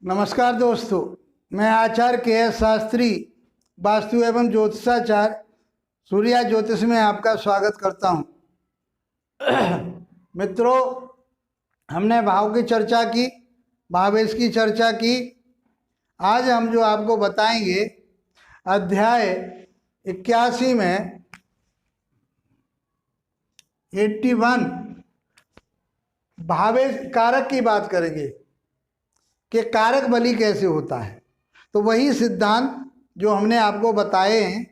नमस्कार दोस्तों, मैं आचार्य के.एस. शास्त्री वास्तु एवं ज्योतिषाचार्य सूर्या ज्योतिष में आपका स्वागत करता हूं। मित्रों, हमने भाव की चर्चा की, भावेश की चर्चा की। आज हम जो आपको बताएंगे अध्याय 81 में 81 भावेश कारक की बात करेंगे कि कारक बली कैसे होता है। तो वही सिद्धांत जो हमने आपको बताए हैं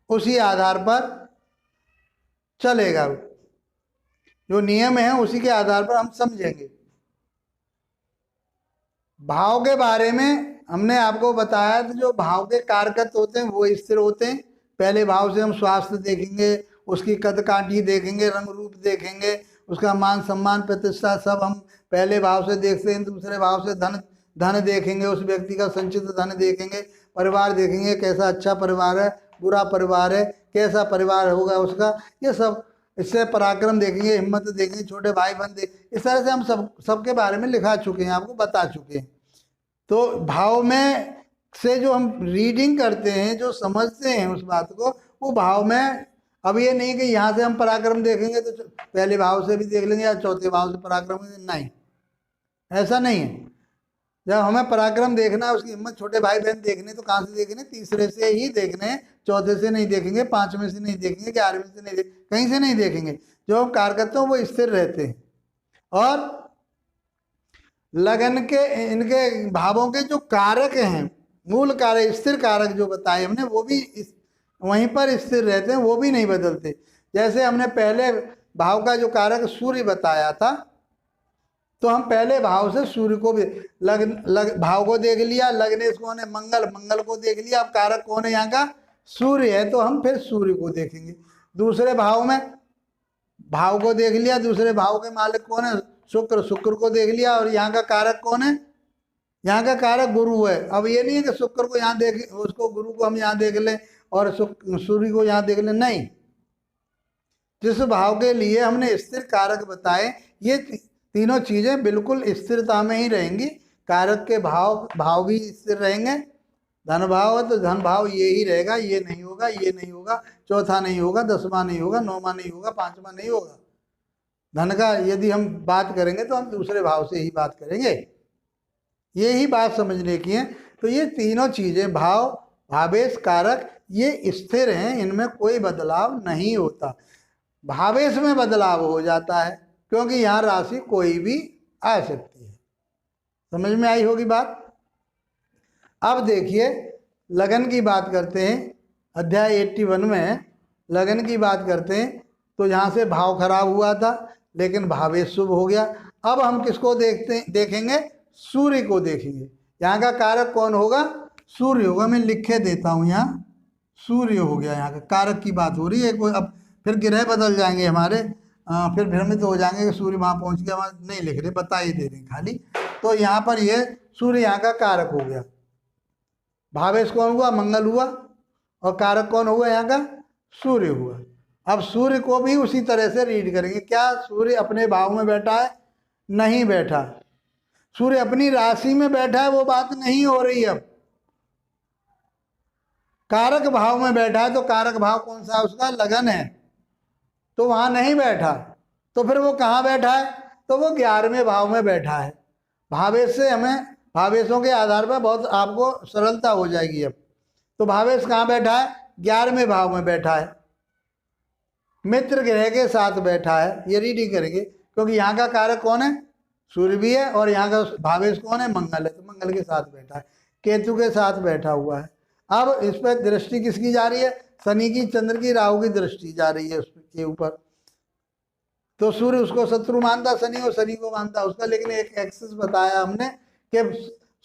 उसी आधार पर चलेगा। जो नियम है उसी के आधार पर हम समझेंगे। भाव के बारे में हमने आपको बताया कि जो भाव के कारकत्व होते हैं वो स्थिर होते हैं। पहले भाव से हम स्वास्थ्य देखेंगे, उसकी कद काठी देखेंगे, रंग रूप देखेंगे, उसका मान सम्मान प्रतिष्ठा सब हम पहले भाव से देखते हैं। दूसरे भाव से धन देखेंगे, उस व्यक्ति का संचित धन देखेंगे। परिवार देखेंगे, कैसा अच्छा परिवार है, बुरा परिवार है, कैसा परिवार होगा उसका, ये सब। इससे पराक्रम देखेंगे, हिम्मत देखेंगे, छोटे भाई बहन इस तरह से हम सबके बारे में लिखा चुके हैं, आपको बता चुके हैं। तो भाव में से जो हम रीडिंग करते हैं, जो समझते हैं उस बात को, वो भाव में। अब ये नहीं कि यहाँ से हम पराक्रम देखेंगे तो पहले भाव से भी देख लेंगे या चौथे भाव से पराक्रम, नहीं, ऐसा नहीं है। जब हमें पराक्रम देखना है, उसकी हिम्मत, छोटे भाई बहन देखने, तो कहाँ से देखने? तीसरे से ही देखने, चौथे से नहीं देखेंगे, पांचवें से नहीं देखेंगे, 11वें से नहीं देखेंगे, कहीं से नहीं देखेंगे। जो हम कारकत्व वो स्थिर रहते हैं। और लगन के इनके भावों के जो कारक हैं, मूल कारक, स्थिर कारक जो बताए हमने, वो भी वहीं पर स्थिर रहते हैं, वो भी नहीं बदलते। जैसे हमने पहले भाव का जो कारक सूर्य बताया था, तो हम पहले भाव से सूर्य को भी भाव को देख लिया। लग्नेश कौन है? मंगल को देख लिया। अब कारक कौन है? यहाँ का सूर्य है, तो हम फिर सूर्य को देखेंगे। दूसरे भाव में भाव को देख लिया, दूसरे भाव के मालिक कौन है? शुक्र को देख लिया। और यहाँ का कारक कौन है? यहाँ का कारक गुरु है। अब ये नहीं है कि शुक्र को यहाँ देख, उसको गुरु को हम यहाँ देख लें और सूर्य को यहाँ देख लें, नहीं। जिस भाव के लिए हमने स्थिर कारक बताए, ये तीनों चीजें बिल्कुल स्थिरता में ही रहेंगी। कारक के भाव भी स्थिर रहेंगे। धन भाव है तो धन भाव ये ही रहेगा, ये नहीं होगा, ये नहीं होगा, चौथा नहीं होगा, 10वां नहीं होगा, 9वां नहीं होगा, 5वां नहीं होगा। धन का यदि हम बात करेंगे तो हम दूसरे भाव से ही बात करेंगे। ये ही बात समझने की है। तो ये तीनों चीजें, भाव, भावेश, कारक, ये स्थिर हैं, इनमें कोई बदलाव नहीं होता। भावेश में बदलाव हो जाता है क्योंकि यहाँ राशि कोई भी आ सकती है। समझ में आई होगी बात। अब देखिए, लगन की बात करते हैं। अध्याय 81 में लगन की बात करते हैं। तो यहाँ से भाव खराब हुआ था, लेकिन भावेश शुभ हो गया। अब हम किसको देखेंगे? सूर्य को देखेंगे। यहाँ का कारक कौन होगा? सूर्य होगा। मैं लिखे देता हूँ, यहाँ सूर्य हो गया। यहाँ का कारक की बात हो रही है। कोई अब फिर ग्रह बदल जाएंगे हमारे, फिर भ्रमित हो जाएंगे कि सूर्य वहाँ पहुँच गया, वहाँ नहीं लिख रहे, बता ही दे रहे खाली। तो यहाँ पर ये सूर्य यहाँ का कारक हो गया। भावेश कौन हुआ? मंगल हुआ। और कारक कौन हुआ? यहाँ का सूर्य हुआ। अब सूर्य को भी उसी तरह से रीड करेंगे। क्या सूर्य अपने भाव में बैठा है? नहीं बैठा। सूर्य अपनी राशि में बैठा है, वो बात नहीं हो रही। अब कारक भाव में बैठा है, तो कारक भाव कौन सा है? उसका लगन है, तो वहां नहीं बैठा। तो फिर वो कहाँ बैठा है? तो वो 11वें भाव में बैठा है। भावेश से हमें, भावेशों के आधार पर बहुत आपको सरलता हो जाएगी। अब तो भावेश कहाँ बैठा है? 11वें भाव में बैठा है, मित्र ग्रह के साथ बैठा है। ये रीडिंग करेंगे क्योंकि यहाँ का कारक कौन है? सूर्य भी है। और यहाँ का भावेश कौन है? मंगल है, तो मंगल के साथ बैठा है, केतु के साथ बैठा हुआ है। अब इस पर दृष्टि किसकी जा रही है? शनि की, चंद्र की, राहु की दृष्टि जा रही है उसके ऊपर। तो सूर्य उसको शत्रु मानता शनि, और शनि को मानता उसका। लेकिन एक एक्सेस बताया हमने कि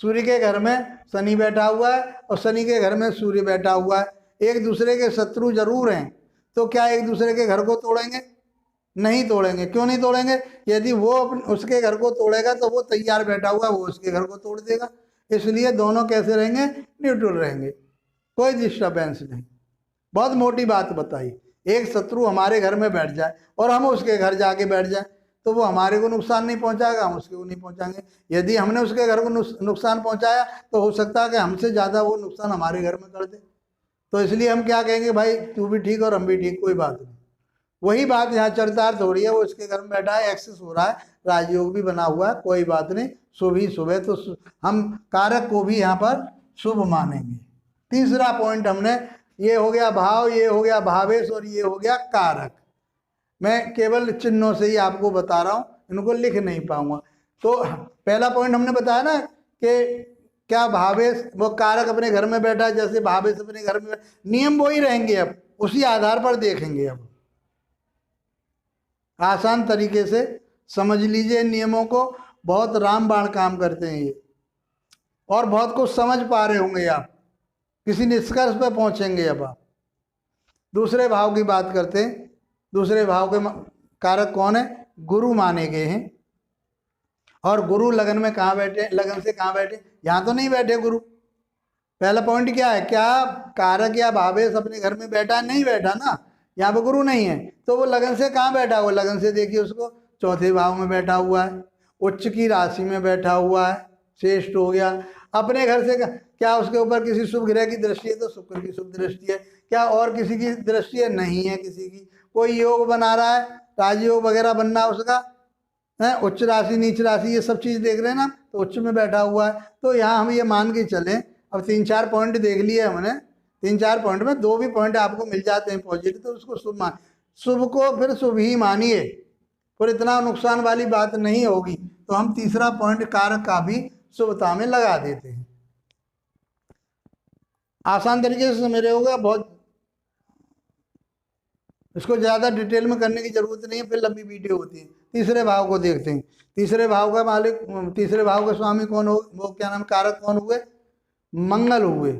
सूर्य के घर में शनि बैठा हुआ है और शनि के घर में सूर्य बैठा हुआ है। एक दूसरे के शत्रु जरूर हैं, तो क्या एक दूसरे के घर को तोड़ेंगे? नहीं तोड़ेंगे। क्यों नहीं तोड़ेंगे? यदि वो उसके घर को तोड़ेगा तो वो तैयार बैठा हुआ है, वो उसके घर को तोड़ देगा। इसलिए दोनों कैसे रहेंगे? न्यूट्रल रहेंगे, कोई डिस्टर्बेंस नहीं। बहुत मोटी बात बताई। एक शत्रु हमारे घर में बैठ जाए और हम उसके घर जाके बैठ जाए, तो वो हमारे को नुकसान नहीं पहुंचाएगा, हम उसके को नहीं पहुंचाएंगे। यदि हमने उसके घर को नुकसान पहुंचाया तो हो सकता है कि हमसे ज़्यादा वो नुकसान हमारे घर में कर दे। तो इसलिए हम क्या कहेंगे, भाई तू भी ठीक और हम भी ठीक, कोई बात नहीं। वही बात यहाँ चरितार्थ हो रही है, वो इसके घर में बैठा है, एक्सेस हो रहा है, राजयोग भी बना हुआ है, कोई बात नहीं, शुभ ही शुभ है, तो हम कारक को भी यहाँ पर शुभ मानेंगे। तीसरा पॉइंट हमने, ये हो गया भाव, ये हो गया भावेश, और ये हो गया कारक। मैं केवल चिन्हों से ही आपको बता रहा हूँ, इनको लिख नहीं पाऊंगा। तो पहला पॉइंट हमने बताया ना कि क्या भावेश, वो कारक अपने घर में बैठा है, जैसे भावेश अपने घर में, नियम वही रहेंगे, अब उसी आधार पर देखेंगे। अब आसान तरीके से समझ लीजिए नियमों को, बहुत रामबाण काम करते हैं ये, और बहुत कुछ समझ पा रहे होंगे आप, किसी निष्कर्ष पर पहुंचेंगे। अब आप दूसरे भाव की बात करते हैं। दूसरे भाव के कारक कौन है? गुरु माने गए हैं। और गुरु लगन में कहाँ बैठे? लगन से कहाँ बैठे? यहाँ तो नहीं बैठे गुरु। पहला पॉइंट क्या है, क्या कारक या भावेश अपने घर में बैठा? नहीं बैठा ना, यहाँ पे गुरु नहीं है, तो वो लगन से कहाँ बैठा हुआ? लगन से देखिए उसको चौथे भाव में बैठा हुआ है, उच्च की राशि में बैठा हुआ है, श्रेष्ठ हो गया। अपने घर से क्या उसके ऊपर किसी शुभ ग्रह की दृष्टि है? तो शुक्र की शुभ दृष्टि है। क्या और किसी की दृष्टि है? नहीं है किसी की। कोई योग बना रहा है, राजयोग वगैरह बनना उसका है, उच्च राशि नीच राशि ये सब चीज देख रहे हैं ना, तो उच्च में बैठा हुआ है। तो यहाँ हम ये मान के चलें, अब 3-4 पॉइंट देख लिए हमने, 3-4 पॉइंट में 2 भी पॉइंट आपको मिल जाते हैं पॉजिटिव, तो उसको शुभ मान, शुभ को फिर शुभ ही मानिए, फिर इतना नुकसान वाली बात नहीं होगी। तो हम तीसरा पॉइंट कारक का भी शुभता में लगा देते हैं। आसान तरीके से समझ रहे होगा, बहुत इसको ज़्यादा डिटेल में करने की जरूरत नहीं है, फिर लंबी वीडियो होती है। तीसरे भाव को देखते हैं। तीसरे भाव का मालिक, तीसरे भाव के स्वामी कौन हो? वो क्या नाम, कारक कौन हुए? मंगल हुए।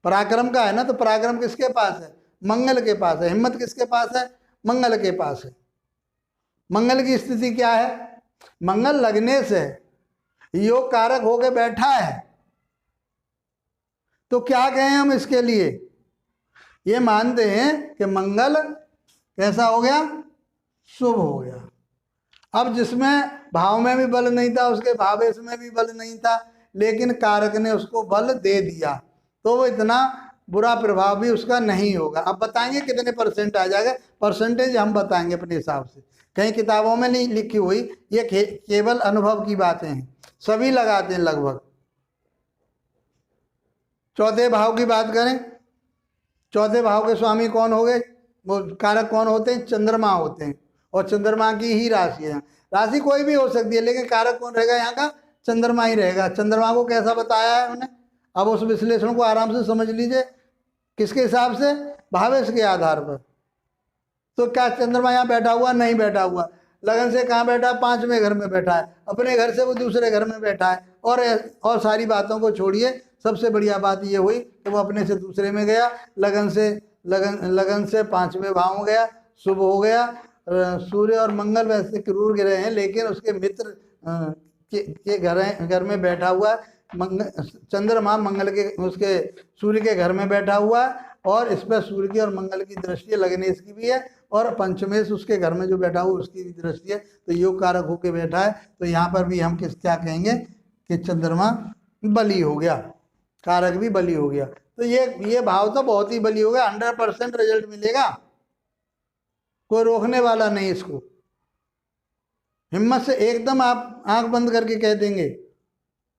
पराक्रम का है ना, तो पराक्रम किसके पास है? मंगल के पास है। हिम्मत किसके पास है? मंगल के पास है। मंगल की स्थिति क्या है? मंगल लगने से योग कारक होके बैठा है। तो क्या कहें हम इसके लिए? ये मानते हैं कि मंगल कैसा हो गया? शुभ हो गया। अब जिसमें भाव में भी बल नहीं था, उसके भावेश में भी बल नहीं था, लेकिन कारक ने उसको बल दे दिया, तो वो इतना बुरा प्रभाव भी उसका नहीं होगा। अब बताएंगे कितने परसेंट आ जाएगा, परसेंटेज हम बताएंगे अपने हिसाब से, कहीं किताबों में नहीं लिखी हुई, ये केवल अनुभव की बातें हैं, सभी लगाते हैं लगभग। चौथे भाव की बात करें, चौथे भाव के स्वामी कौन हो गए? वो कारक कौन होते हैं? चंद्रमा होते हैं, और चंद्रमा की ही राशि है। राशि कोई भी हो सकती है, लेकिन कारक कौन रहेगा यहाँ का? चंद्रमा ही रहेगा। चंद्रमा को कैसा बताया है उन्हें? अब उस विश्लेषण को आराम से समझ लीजिए, किसके हिसाब से? भावेश के आधार पर। तो क्या चंद्रमा यहाँ बैठा हुआ? नहीं बैठा हुआ। लगन से कहाँ बैठा? 5वें घर में बैठा है। अपने घर से वो दूसरे घर में बैठा है। और सारी बातों को छोड़िए, सबसे बढ़िया बात ये हुई कि वो अपने से दूसरे में गया, लगन से 5वें भाव में गया, शुभ हो गया। सूर्य और मंगल वैसे क्रूर ग्रह हैं, लेकिन उसके मित्र के घर में बैठा हुआ है। चंद्रमा मंगल के, उसके सूर्य के घर में बैठा हुआ है, और इस पर सूर्य की और मंगल की दृष्टि लगने इसकी भी है, और पंचमेश उसके घर में जो बैठा हुआ उसकी भी दृष्टि है, तो योग कारक होके बैठा है। तो यहाँ पर भी हम क्या कहेंगे कि चंद्रमा बली हो गया, कारक भी बली हो गया। तो ये भाव तो बहुत ही बली हो गया, 100% रिजल्ट मिलेगा, कोई रोकने वाला नहीं इसको। हिम्मत से एकदम आप आंख बंद करके कह देंगे।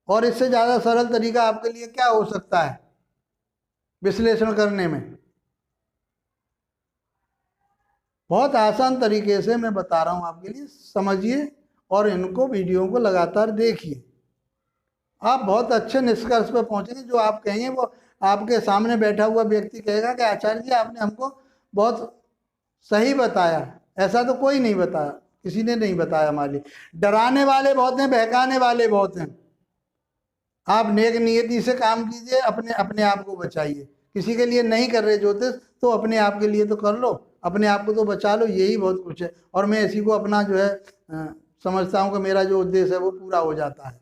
और इससे ज़्यादा सरल तरीका आपके लिए क्या हो सकता है विश्लेषण करने में? बहुत आसान तरीके से मैं बता रहा हूं आपके लिए, समझिए और इनको वीडियो को लगातार देखिए, आप बहुत अच्छे निष्कर्ष पर पहुंचेंगे। जो आप कहेंगे वो आपके सामने बैठा हुआ व्यक्ति कहेगा कि आचार्य जी आपने हमको बहुत सही बताया, ऐसा तो कोई नहीं बताया, किसी ने नहीं बताया हमारे लिए। डराने वाले बहुत हैं, बहकाने वाले बहुत हैं। आप नेक नियति से काम कीजिए, अपने आप को बचाइए। किसी के लिए नहीं कर रहे ज्योतिष, तो अपने आप के लिए तो कर लो, अपने आप को तो बचा लो, यही बहुत कुछ है। और मैं इसी को अपना जो है समझता हूँ कि मेरा जो उद्देश्य है वो पूरा हो जाता है।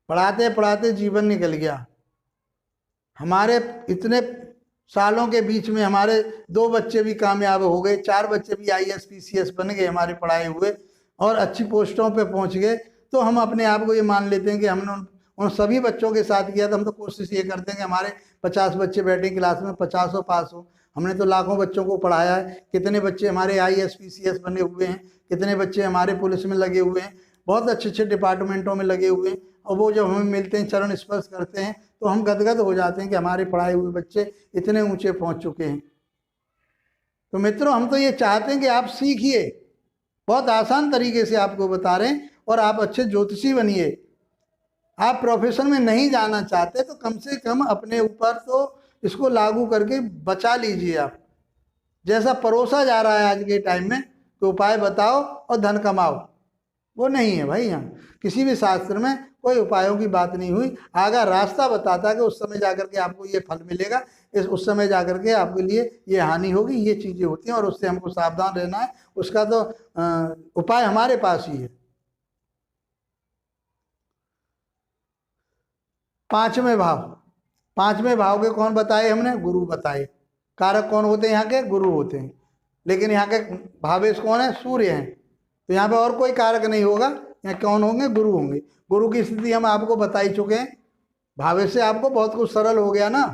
पढ़ाते पढ़ाते जीवन निकल गया, हमारे इतने सालों के बीच में हमारे 2 बच्चे भी कामयाब हो गए, 4 बच्चे भी IAS PCS बन गए हमारे पढ़ाए हुए और अच्छी पोस्टों पे पहुंच गए। तो हम अपने आप को ये मान लेते हैं कि हमने उन सभी बच्चों के साथ किया। तो हम तो कोशिश ये करते हैं कि हमारे 50 बच्चे बैठे क्लास में, 50 पास हो। हमने तो लाखों बच्चों को पढ़ाया है। कितने बच्चे हमारे IAS PCS बने हुए हैं, कितने बच्चे हमारे पुलिस में लगे हुए हैं, बहुत अच्छे अच्छे डिपार्टमेंटों में लगे हुए हैं। और वो जब हमें मिलते हैं, चरण स्पर्श करते हैं, तो हम गदगद हो जाते हैं कि हमारे पढ़ाए हुए बच्चे इतने ऊंचे पहुंच चुके हैं। तो मित्रों, हम तो ये चाहते हैं कि आप सीखिए, बहुत आसान तरीके से आपको बता रहे हैं, और आप अच्छे ज्योतिषी बनिए। आप प्रोफेशन में नहीं जाना चाहते तो कम से कम अपने ऊपर तो इसको लागू करके बचा लीजिए। आप जैसा परोसा जा रहा है आज के टाइम में कि उपाय बताओ और धन कमाओ, वो नहीं है भाई। यहाँ किसी भी शास्त्र में कोई उपायों की बात नहीं हुई। आगा रास्ता बताता है कि उस समय जाकर के आपको ये फल मिलेगा, उस समय जाकर के आपके लिए ये हानि होगी, ये चीज़ें होती हैं और उससे हमको सावधान रहना है। उसका तो उपाय हमारे पास ही है। 5वें भाव, 5वें भाव के कौन बताए हमने? गुरु बताए। कारक कौन होते हैं यहाँ के? गुरु होते हैं। लेकिन यहाँ के भावेश कौन है? सूर्य हैं। तो यहाँ पे और कोई कारक नहीं होगा, यहाँ कौन होंगे? गुरु होंगे। गुरु की स्थिति हम आपको बता ही चुके हैं। भावेश से आपको बहुत कुछ सरल हो गया ना।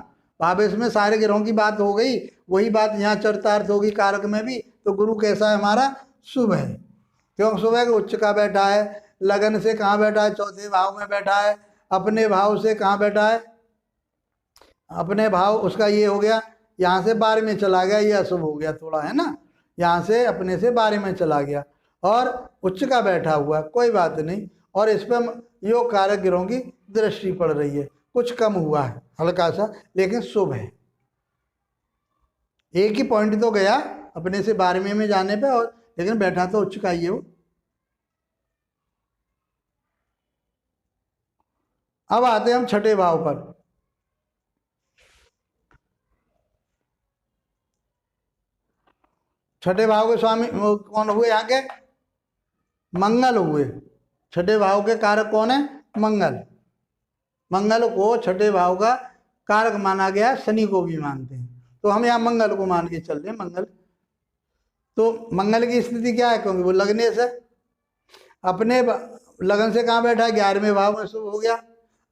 भावेश में सारे ग्रहों की बात हो गई, वही बात यहाँ चरितार्थ होगी कारक में भी। तो गुरु कैसा है हमारा? शुभ है। क्यों शुभ है? कि उच्च का बैठा है, लगन से कहाँ बैठा है? 4थे भाव में बैठा है। अपने भाव से कहाँ बैठा है? अपने भाव उसका ये हो गया, यहाँ से 12 में चला गया, ये अशुभ हो गया थोड़ा, है ना। यहाँ से अपने से 12 में चला गया और उच्च का बैठा हुआ, कोई बात नहीं। और इस पर योग कारक ग्रहों की दृष्टि पड़ रही है, कुछ कम हुआ है हल्का सा, लेकिन शुभ है। एक ही पॉइंट तो गया अपने से 12वें में जाने पे, और लेकिन बैठा तो उच्च का ही है वो। अब आते हैं हम 6ठे भाव पर। 6ठे भाव के स्वामी कौन हुए? यहाँ के मंगल हुए। 6ठे भाव के कारक कौन है? मंगल। मंगल को 6ठे भाव का कारक माना गया, शनि को भी मानते हैं। तो हम यहाँ मंगल को मान के चल रहे हैं। मंगल, तो मंगल की स्थिति क्या है? क्योंकि वो लगने से, अपने लगन से कहाँ बैठा है? 11वें भाव में शुभ हो गया।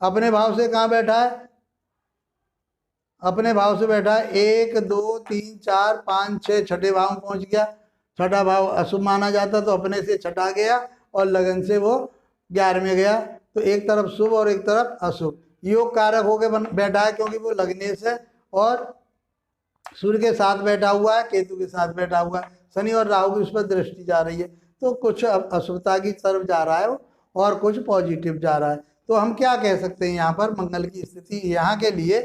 अपने भाव से कहाँ बैठा है? अपने भाव से बैठा है 1 2 3 4 5 6, 6ठे भाव में पहुंच गया। 6ठा भाव अशुभ माना जाता, तो अपने से 6ठा गया और लगन से वो 11वें गया। तो एक तरफ शुभ और एक तरफ अशुभ। योग कारक होकर बैठा है, क्योंकि वो लगने से और सूर्य के साथ बैठा हुआ है, केतु के साथ बैठा हुआ है। शनि और राहु की उस पर दृष्टि जा रही है, तो कुछ अशुभता की तरफ जा रहा है और कुछ पॉजिटिव जा रहा है। तो हम क्या कह सकते हैं, यहाँ पर मंगल की स्थिति यहाँ के लिए,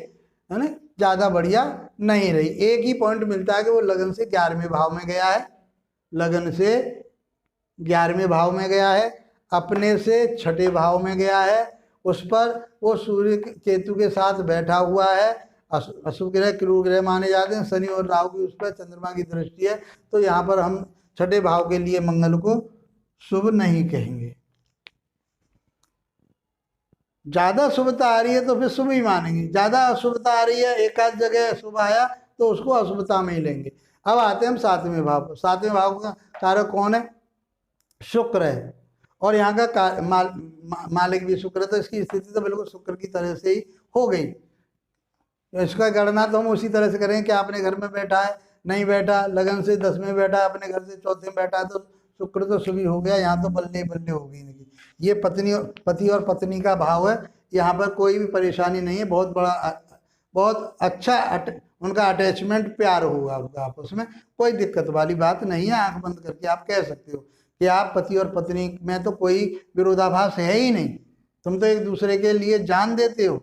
है ना, ज़्यादा बढ़िया नहीं रही। एक ही पॉइंट मिलता है कि वो लगन से 11वें भाव में गया है, लगन से 11वें भाव में गया है, अपने से 6ठे भाव में गया है। उस पर वो सूर्य केतु के साथ बैठा हुआ है। अशुभ ग्रह क्रूर ग्रह माने जाते हैं। शनि और राहु की उस पर चंद्रमा की दृष्टि है, तो यहाँ पर हम 6ठे भाव के लिए मंगल को शुभ नहीं कहेंगे। ज़्यादा शुभता आ रही है तो फिर शुभ ही मानेंगे, ज़्यादा अशुभता आ रही है, एक आध जगह शुभ आया तो उसको अशुभता में ही लेंगे। अब आते हैं हम 7वें भाव पर। 7वें भाव का कारक कौन है? शुक्र है। और यहाँ का मालिक भी शुक्र है, तो इसकी स्थिति तो बिल्कुल शुक्र की तरह से ही हो गई। इसका गणना तो हम उसी तरह से करें कि आपने घर में बैठा है, नहीं बैठा, लगन से 10वें बैठा है, अपने घर से 4थे में बैठा है, तो शुक्र तो शुभ ही हो गया। यहाँ तो बल्ले बल्ले हो गई इनकी। ये पति और पत्नी का भाव है, यहाँ पर कोई भी परेशानी नहीं है। बहुत बड़ा, बहुत अच्छा उनका अटैचमेंट, प्यार होगा उनका आपस में, कोई दिक्कत वाली बात नहीं है। आंख बंद करके आप कह सकते हो कि आप पति और पत्नी में तो कोई विरोधाभास है ही नहीं, तुम तो एक दूसरे के लिए जान देते हो।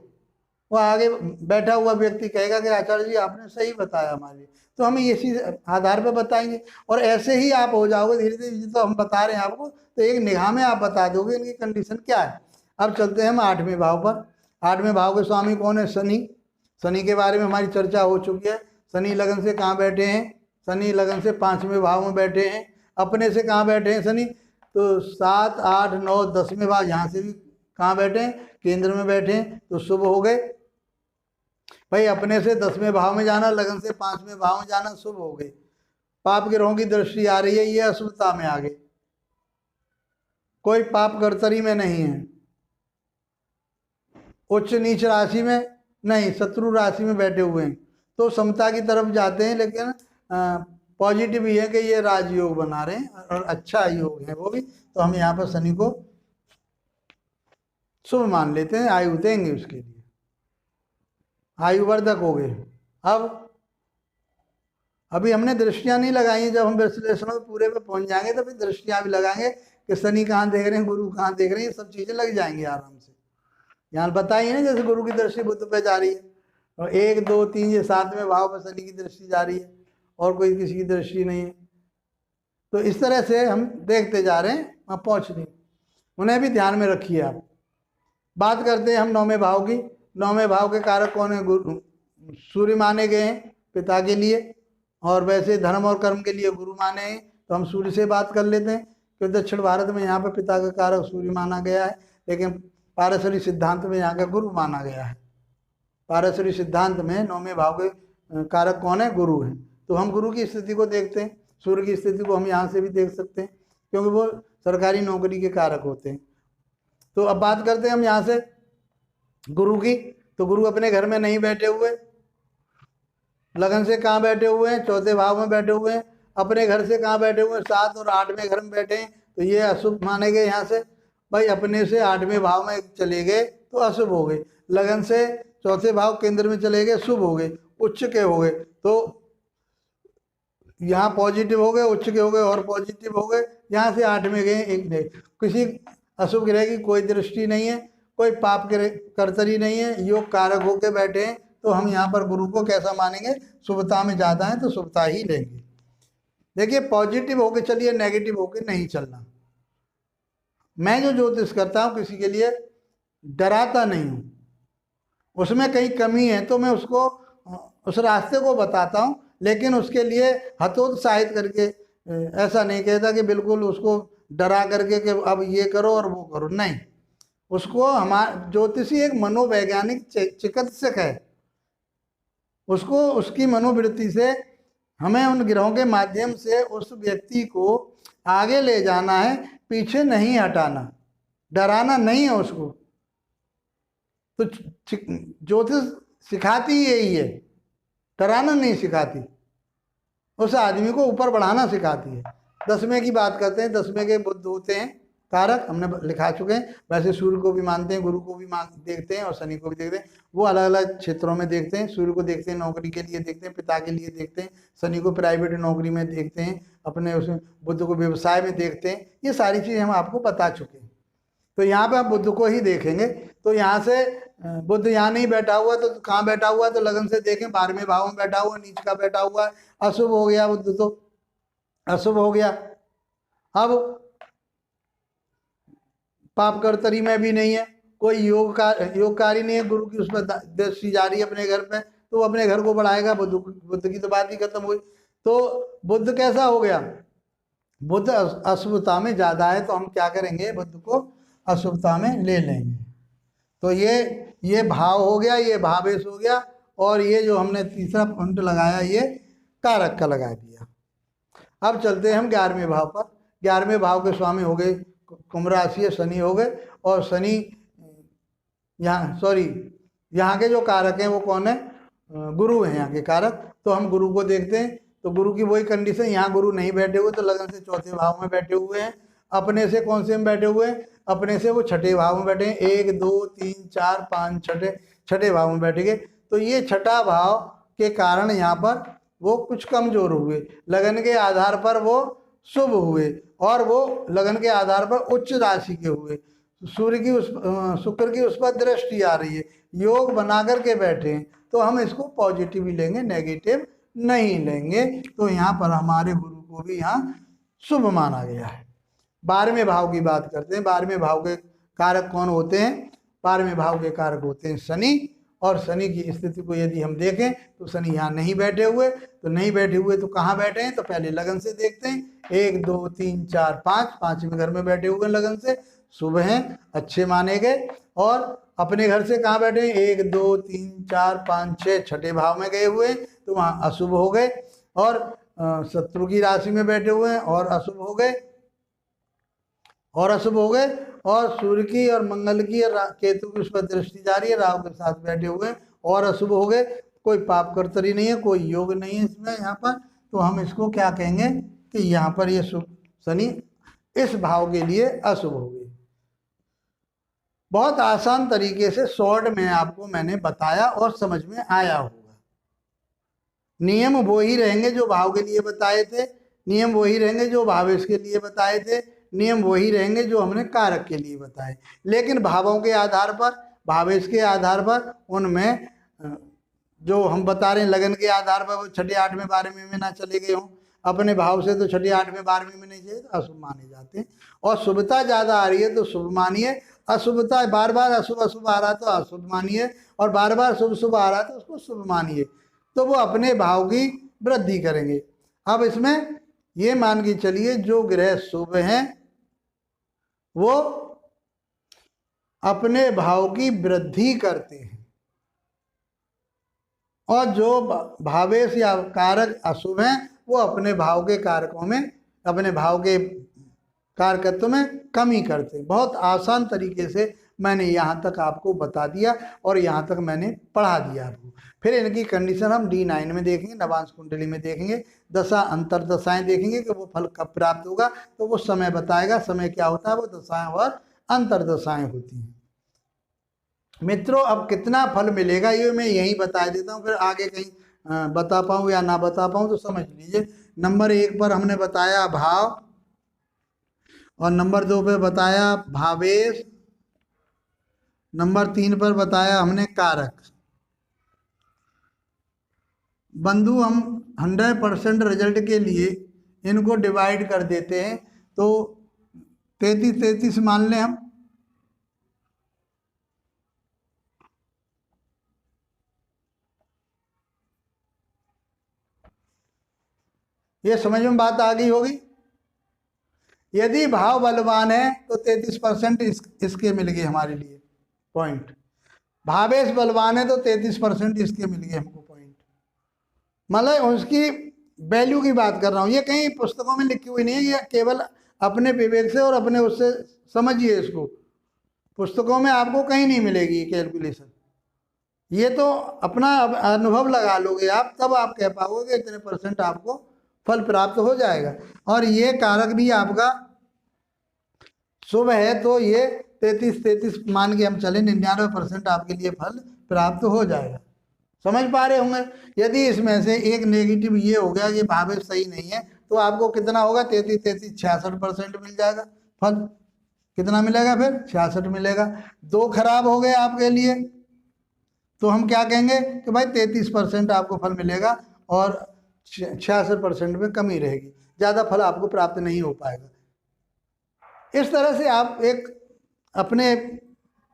वो आगे बैठा हुआ व्यक्ति कहेगा कि आचार्य जी आपने सही बताया हमारे लिए, तो हम इसी आधार पर बताएंगे। और ऐसे ही आप हो जाओगे धीरे धीरे, तो हम बता रहे हैं आपको, तो एक निगाह में आप बता दोगे इनकी कंडीशन क्या है। अब चलते हैं हम 8वें भाव पर। 8वें भाव के स्वामी कौन है? शनि। शनि के बारे में हमारी चर्चा हो चुकी है। शनि लगन से कहाँ बैठे हैं? शनि लगन से 5वें भाव में बैठे हैं। अपने से कहाँ बैठे हैं शनि? तो 7 8 9 10वें भाव, यहाँ से भी कहाँ बैठे हैं? केंद्र में बैठे हैं, तो शुभ हो गए। भाई अपने से 10वें भाव में जाना, लगन से 5वें भाव में जाना शुभ हो गए। पाप ग्रहों की दृष्टि आ रही है, ये अशुभता में आ गए। कोई पाप कर्तरी में नहीं है, उच्च नीच राशि में नहीं, शत्रु राशि में बैठे हुए हैं, तो समता की तरफ जाते हैं। लेकिन पॉजिटिव ये है कि ये राजयोग बना रहे हैं और अच्छा योग है वो भी, तो हम यहाँ पर शनि को शुभ मान लेते हैं, आयु देंगे उसके लिए, आयुवर्धक हो गए। अब अभी हमने दृष्टियां नहीं लगाई हैं, जब हम विश्लेषण में पूरे पे पहुंच जाएंगे तो फिर दृष्टियां भी लगाएंगे कि शनि कहाँ देख रहे हैं, गुरु कहाँ देख रहे हैं, ये सब चीजें लग जाएंगी आराम से। यहाँ बताइए ना, जैसे गुरु की दृष्टि बुध पे जा रही है और 1 2 3 ये 7वें भाव पर शनि की दृष्टि जा रही है और कोई किसी की दृष्टि नहीं है। तो इस तरह से हम देखते जा रहे हैं, वहाँ पहुँच नहीं, उन्हें भी ध्यान में रखिए आप। बात करते हैं हम 9वें भाव की। 9वें भाव के कारक कौन है? गुरु, सूर्य माने गए हैं पिता के लिए, और वैसे धर्म और कर्म के लिए गुरु माने हैं, तो हम सूर्य से बात कर लेते हैं। क्योंकि दक्षिण भारत में यहाँ पर पिता का कारक सूर्य माना गया है, लेकिन पारसरी सिद्धांत में यहाँ का गुरु माना गया है। पारसरी सिद्धांत में 9वें भाव के कारक कौन है? गुरु है। तो हम गुरु की स्थिति को देखते हैं, सूर्य की स्थिति को हम यहाँ से भी देख सकते हैं, क्योंकि वो सरकारी नौकरी के कारक होते हैं। तो अब बात करते हैं हम यहाँ से गुरु की। तो गुरु अपने घर में नहीं बैठे हुए, लगन से कहाँ बैठे हुए हैं? 4थे भाव में बैठे हुए हैं। अपने घर से कहाँ बैठे हुए हैं? 7 और 8वें घर में बैठे हैं, तो ये अशुभ माने गए। यहाँ से भाई अपने से 8वें भाव में चले गए तो अशुभ हो गए, लगन से 4थे भाव केंद्र में चले गए शुभ हो गए, उच्च के हो गए, तो यहाँ पॉजिटिव हो गए, उच्च के हो गए और पॉजिटिव हो गए। यहाँ से 8वें गए, एक नहीं, किसी अशुभ ग्रह की कोई दृष्टि नहीं है, कोई पाप कर्तरी नहीं है, योग कारक होके बैठे हैं। तो हम यहाँ पर गुरु को कैसा मानेंगे? शुभता में ज़्यादा है तो शुभता ही लेंगे। देखिए पॉजिटिव होके चलिए, नेगेटिव होके नहीं चलना। मैं जो ज्योतिष करता हूँ किसी के लिए डराता नहीं हूँ, उसमें कहीं कमी है तो मैं उसको उस रास्ते को बताता हूँ, लेकिन उसके लिए हतोत्साहित करके ऐसा नहीं कहता कि बिल्कुल उसको डरा करके कि अब ये करो और वो करो, नहीं। उसको हमारा ज्योतिषी एक मनोवैज्ञानिक चिकित्सक है, उसको उसकी मनोवृत्ति से हमें उन ग्रहों के माध्यम से उस व्यक्ति को आगे ले जाना है, पीछे नहीं हटाना, डराना नहीं है उसको। तो ज्योतिष सिखाती यही है, डराना नहीं सिखाती, उस आदमी को ऊपर बढ़ाना सिखाती है। 10वें की बात करते हैं। 10वें के बुध होते हैं कारक, हमने लिखा चुके हैं। वैसे सूर्य को भी मानते हैं, गुरु को भी देखते हैं और शनि को भी देखते हैं। वो अलग अलग क्षेत्रों में देखते हैं। सूर्य को देखते हैं नौकरी के लिए देखते हैं, पिता के लिए देखते हैं। शनि को प्राइवेट नौकरी में देखते हैं, अपने उसमें बुध को व्यवसाय में देखते हैं। ये सारी चीज़ हम आपको बता चुके हैं। तो यहाँ पे आप बुध को ही देखेंगे। तो यहाँ से बुध यहाँ नहीं बैठा हुआ तो कहाँ बैठा हुआ? तो लगन से देखें 12वें भाव में बैठा हुआ, नीच का बैठा हुआ है, अशुभ हो गया बुध, तो अशुभ हो गया। अब पाप कर्तरी में भी नहीं है, कोई योगकारी नहीं है, गुरु की उस पर दृष्टि जा रही है अपने घर पे, तो वो अपने घर को बढ़ाएगा। बुध की तो बात ही खत्म हुई। तो बुध कैसा हो गया? बुध अशुभता में ज्यादा है, तो हम क्या करेंगे? बुध को अशुभता में ले लेंगे। तो ये भाव हो गया, ये भावेश हो गया, और ये जो हमने तीसरा पॉइंट लगाया ये कारक का लगा दिया। अब चलते हैं हम 11वें भाव पर। 11वें भाव के स्वामी हो गए कुंभ राशि, शनि हो गए। और शनि यहाँ के जो कारक हैं वो कौन है? गुरु हैं यहाँ के कारक। तो हम गुरु को देखते हैं। तो गुरु की वही कंडीशन, यहाँ गुरु नहीं बैठे हुए तो लगन से 4थे भाव में बैठे हुए हैं। अपने से कौन से में बैठे हुए हैं? अपने से वो 6ठे भाव में बैठे हैं। 1 2 3 4 5 छठे भाव में बैठ गए। तो ये 6ठा भाव के कारण यहाँ पर वो कुछ कमजोर हुए, लगन के आधार पर वो शुभ हुए, और वो लगन के आधार पर उच्च राशि के हुए। सूर्य की शुक्र की उस पर दृष्टि आ रही है, योग बना करके बैठे हैं। तो हम इसको पॉजिटिव ही लेंगे, नेगेटिव नहीं लेंगे। तो यहाँ पर हमारे गुरु को भी यहाँ शुभ माना गया है। 12वें भाव की बात करते हैं। 12वें भाव के कारक कौन होते हैं? 12वें भाव के कारक होते हैं शनि। और शनि की स्थिति को यदि हम देखें तो शनि यहाँ नहीं बैठे हुए, तो नहीं बैठे हुए तो कहाँ बैठे हैं? तो पहले लगन से देखते हैं। 1 2 3 4 5, 5वें घर में बैठे हुए लगन से, शुभ हैं, अच्छे माने गए। और अपने घर से कहाँ बैठे, 1 2 3 4 5 6 छठे भाव में गए हुए तो वहाँ अशुभ हो गए, और शत्रु की राशि में बैठे हुए हैं और अशुभ हो गए, और अशुभ हो गए, और सूर्य की और मंगल की और केतु की उस पर दृष्टि जा रही है, राहु के साथ बैठे हुए और अशुभ हो गए। कोई पाप कर्तरी नहीं है, कोई योग नहीं है इसमें यहाँ पर, तो हम इसको क्या कहेंगे कि यहाँ पर ये शनि इस भाव के लिए अशुभ हो गई। बहुत आसान तरीके से शॉर्ट में आपको मैंने बताया और समझ में आया होगा। नियम वो ही रहेंगे जो भाव के लिए बताए थे, नियम वही रहेंगे जो भावेश के लिए बताए थे, नियम वही रहेंगे जो हमने कारक के लिए बताए, लेकिन भावों के आधार पर, भावेश के आधार पर, उनमें जो हम बता रहे हैं लगन के आधार पर वो छठे 8वें 12वें में ना चले गए हों, अपने भाव से तो छठे 8वें 12वें में नहीं चाहिए तो अशुभ माने जाते हैं। और शुभता ज़्यादा आ रही है तो शुभ मानिए, अशुभता बार बार अशुभ अशुभ आ रहा है तो अशुभ मानिए, और बार बार शुभ शुभ आ रहा है तो उसको शुभ मानिए, तो वो अपने भाव की वृद्धि करेंगे। अब इसमें ये मान के चलिए जो ग्रह शुभ हैं वो अपने भाव की वृद्धि करते हैं, और जो भावेश या कारक अशुभ हैं वो अपने भाव के कारकों में, अपने भाव के कारकत्व में कमी करते हैं। बहुत आसान तरीके से मैंने यहाँ तक आपको बता दिया और यहाँ तक मैंने पढ़ा दिया आपको। फिर इनकी कंडीशन हम D9 में देखेंगे, नवांश कुंडली में देखेंगे, दशा अंतर दशाएं देखेंगे कि वो फल कब प्राप्त होगा, तो वो समय बताएगा। समय क्या होता है, वो दशाएं और अंतर दशाएं होती हैं। मित्रों अब कितना फल मिलेगा ये मैं यही बता देता हूँ, फिर आगे कहीं बता पाऊँ या ना बता पाऊँ तो समझ लीजिए। नंबर 1 पर हमने बताया भाव, और नंबर 2 पे बताया भावेश, नंबर 3 पर बताया हमने कारक। बंधु हम 100% रिजल्ट के लिए इनको डिवाइड कर देते हैं, तो 33 मान लें हम। ये समझ में बात आ गई होगी। यदि भाव बलवान है तो 33% इसके मिल गए हमारे लिए पॉइंट, भावेश बलवान है तो 33% इसके मिल गए हमको पॉइंट। मतलब उसकी वैल्यू की बात कर रहा हूँ, ये कहीं पुस्तकों में लिखी हुई नहीं है, ये केवल अपने विवेक से और अपने उससे समझिए इसको। पुस्तकों में आपको कहीं नहीं मिलेगी ये कैलकुलेशन, ये तो अपना अनुभव लगा लोगे आप, तब आप कह पाओगे कि इतने % आपको फल प्राप्त हो जाएगा। और ये कारक भी आपका शुभ है तो ये 33 मान के हम चले, 99% आपके लिए फल प्राप्त हो जाएगा। समझ पा रहे होंगे। यदि इसमें से एक नेगेटिव ये हो गया कि भावेश सही नहीं है तो आपको कितना होगा, 33 66% मिल जाएगा फल। कितना मिलेगा फिर, 66 मिलेगा। 2 खराब हो गए आपके लिए तो हम क्या कहेंगे कि भाई 33% आपको फल मिलेगा और 66% में कमी रहेगी, ज़्यादा फल आपको प्राप्त नहीं हो पाएगा। इस तरह से आप एक अपने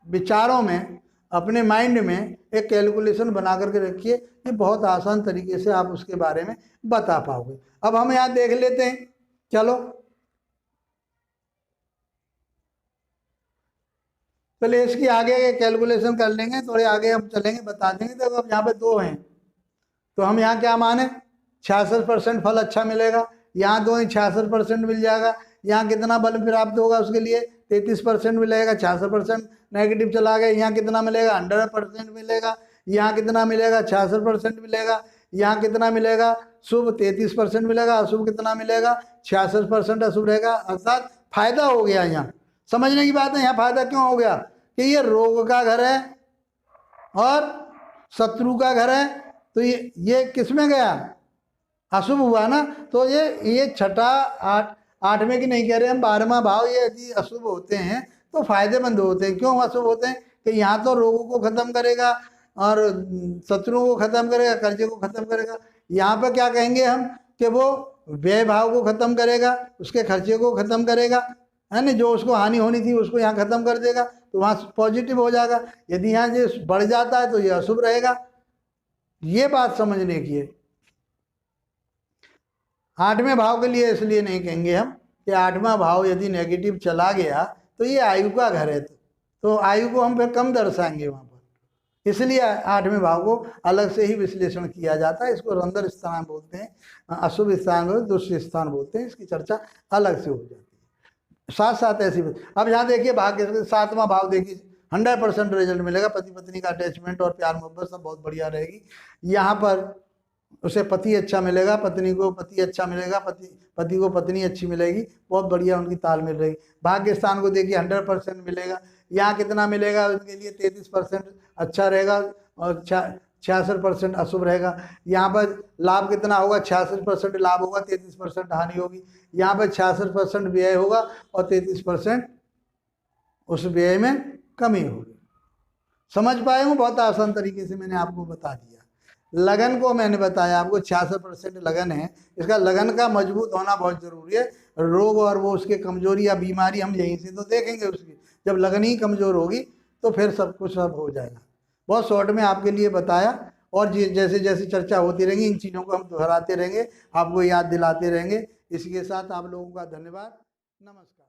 विचारों में, अपने माइंड में एक कैलकुलेशन बना करके रखिए, ये बहुत आसान तरीके से आप उसके बारे में बता पाओगे। अब हम यहाँ देख लेते हैं, चलो पहले इसकी आगे कैलकुलेशन कर लेंगे, थोड़े आगे हम चलेंगे बता देंगे। तो अब यहाँ पे 2 हैं तो हम यहाँ क्या माने, 66% फल अच्छा मिलेगा, यहाँ 2 ही 66% मिल जाएगा। यहाँ कितना बल प्राप्त होगा उसके लिए, 33% मिलेगा, 66% नेगेटिव चला गया। यहाँ कितना मिलेगा, 100% मिलेगा। यहाँ कितना मिलेगा, 66% मिलेगा। यहाँ कितना मिलेगा, शुभ 33% मिलेगा, अशुभ कितना मिलेगा, 66% अशुभ रहेगा। अर्थात फायदा हो गया। यहाँ समझने की बात है, यहाँ फायदा क्यों हो गया कि ये रोग का घर है और शत्रु का घर है, तो ये किस में गया, अशुभ हुआ ना। तो ये छठा 8वें की नहीं कह रहे हम, 12वां भाव ये यदि अशुभ होते हैं तो फायदेमंद होते हैं। क्यों अशुभ होते हैं कि यहाँ तो रोगों को खत्म करेगा और शत्रुओं को खत्म करेगा, कर्जे को खत्म करेगा। यहाँ पर क्या कहेंगे हम कि वो व्यय भाव को खत्म करेगा, उसके खर्चे को खत्म करेगा, है ना, जो उसको हानि होनी थी उसको यहाँ खत्म कर देगा, तो वहाँ पॉजिटिव हो जाएगा। यदि यहाँ ये बढ़ जाता है तो ये अशुभ रहेगा। ये बात समझने की है। 8वें भाव के लिए इसलिए नहीं कहेंगे हम कि 8वां भाव यदि नेगेटिव चला गया तो ये आयु का घर है, तो आयु को हम फिर कम दर्शाएंगे वहाँ पर, इसलिए 8वें भाव को अलग से ही विश्लेषण किया जाता है। इसको रंध्र स्थान बोलते हैं, अशुभ स्थान बोलते हैं, दुष्ट स्थान बोलते हैं। इसकी चर्चा अलग से हो जाती है। साथ साथ ऐसी अब यहाँ देखिए भाग्य 7वां भाव देखिए, 100% रिजल्ट मिलेगा। पति पत्नी का अटैचमेंट और प्यार मोहब्बत सब बहुत बढ़िया रहेगी। यहाँ पर उसे पति अच्छा मिलेगा, पत्नी को पति अच्छा मिलेगा, पति को पत्नी अच्छी मिलेगी, बहुत बढ़िया उनकी तालमेल रहेगी। भाग्य स्थान को देखिए 100% मिलेगा। यहाँ कितना मिलेगा उनके लिए? 33% अच्छा रहेगा और 66% अशुभ रहेगा। यहाँ पर लाभ कितना होगा? 66% लाभ होगा, 33% हानि होगी। यहाँ पर 66% व्यय होगा और 33% उस व्यय में कमी होगी। समझ पाए हूँ? बहुत आसान तरीके से मैंने आपको बता दिया। लगन को मैंने बताया आपको 66% लगन है। इसका लगन का मजबूत होना बहुत जरूरी है। रोग और वो उसके कमजोरी या बीमारी हम यहीं से तो देखेंगे उसकी। जब लगन ही कमजोर होगी तो फिर सब कुछ सब हो जाएगा। बहुत शॉर्ट में आपके लिए बताया, और जैसे जैसे चर्चा होती रहेंगी इन चीज़ों को हम दोहराते रहेंगे, आपको याद दिलाते रहेंगे। इसी के साथ आप लोगों का धन्यवाद, नमस्कार।